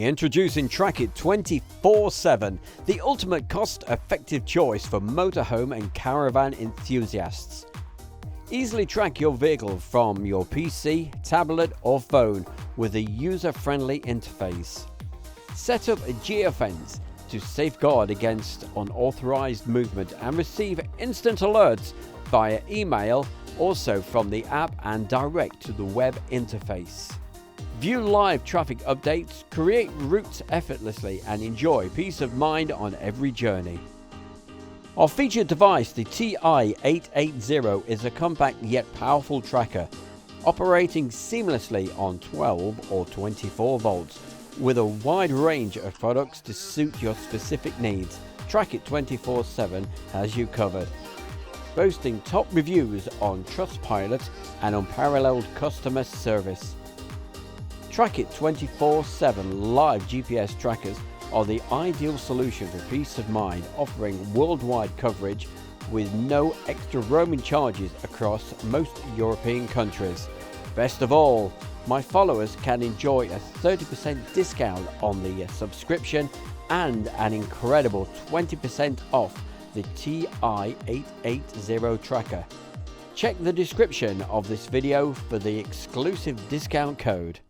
Introducing Trackit 24/7, the ultimate cost-effective choice for motorhome and caravan enthusiasts. Easily track your vehicle from your PC, tablet or phone with a user-friendly interface. Set up a geofence to safeguard against unauthorized movement and receive instant alerts via email, also from the app and direct to the web interface. View live traffic updates, create routes effortlessly and enjoy peace of mind on every journey. Our featured device, the TI-880, is a compact yet powerful tracker, operating seamlessly on 12 or 24 volts with a wide range of products to suit your specific needs. Trackit 24/7 has you covered. Boasting top reviews on Trustpilot and unparalleled customer service. Trackit 24/7 live GPS trackers are the ideal solution for peace of mind, offering worldwide coverage with no extra roaming charges across most European countries. Best of all, my followers can enjoy a 30% discount on the subscription and an incredible 20% off the TI-880 tracker. Check the description of this video for the exclusive discount code.